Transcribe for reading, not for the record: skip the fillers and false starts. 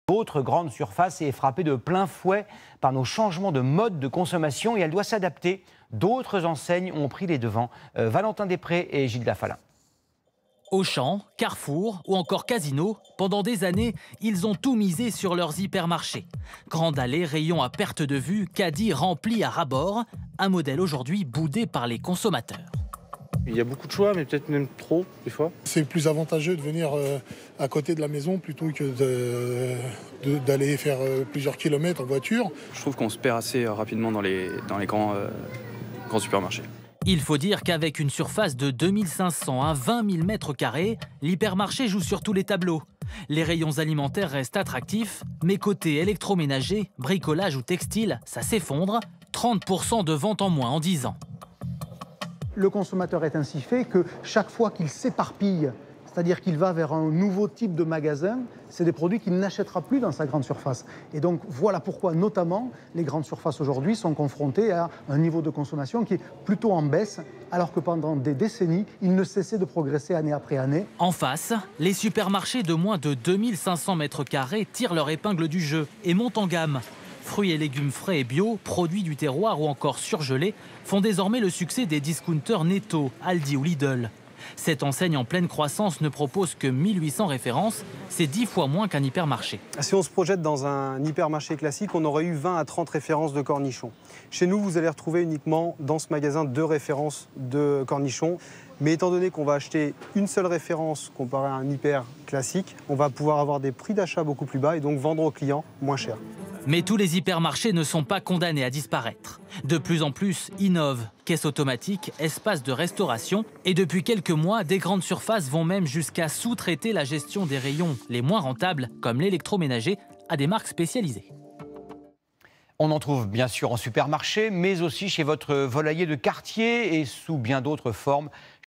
Autre grande surface est frappée de plein fouet par nos changements de mode de consommation et elle doit s'adapter. D'autres enseignes ont pris les devants. Valentin Després et Gilles Lafalin. Auchan, Carrefour ou encore Casino, pendant des années, ils ont tout misé sur leurs hypermarchés. Grandes allées, rayons à perte de vue, caddies remplis à ras-bord, un modèle aujourd'hui boudé par les consommateurs. Il y a beaucoup de choix, mais peut-être même trop, des fois. C'est plus avantageux de venir à côté de la maison plutôt que d'aller faire plusieurs kilomètres en voiture. Je trouve qu'on se perd assez rapidement dans les grands supermarchés. Il faut dire qu'avec une surface de 2500 à 20 000 mètres carrés, l'hypermarché joue sur tous les tableaux. Les rayons alimentaires restent attractifs, mais côté électroménager, bricolage ou textile, ça s'effondre. 30% de ventes en moins en 10 ans. Le consommateur est ainsi fait que chaque fois qu'il s'éparpille, c'est-à-dire qu'il va vers un nouveau type de magasin, c'est des produits qu'il n'achètera plus dans sa grande surface. Et donc voilà pourquoi notamment les grandes surfaces aujourd'hui sont confrontées à un niveau de consommation qui est plutôt en baisse, alors que pendant des décennies, il ne cessait de progresser année après année. En face, les supermarchés de moins de 2500 mètres carrés tirent leur épingle du jeu et montent en gamme. Fruits et légumes frais et bio, produits du terroir ou encore surgelés font désormais le succès des discounters Netto, Aldi ou Lidl. Cette enseigne en pleine croissance ne propose que 1800 références, c'est 10 fois moins qu'un hypermarché. Si on se projette dans un hypermarché classique, on aurait eu 20 à 30 références de cornichons. Chez nous, vous allez retrouver uniquement dans ce magasin 2 références de cornichons. Mais étant donné qu'on va acheter une seule référence comparée à un hyper classique, on va pouvoir avoir des prix d'achat beaucoup plus bas et donc vendre aux clients moins cher. Mais tous les hypermarchés ne sont pas condamnés à disparaître. De plus en plus innovent, caisses automatiques, espaces de restauration. Et depuis quelques mois, des grandes surfaces vont même jusqu'à sous-traiter la gestion des rayons les moins rentables, comme l'électroménager, à des marques spécialisées. On en trouve bien sûr en supermarché, mais aussi chez votre volailler de quartier et sous bien d'autres formes.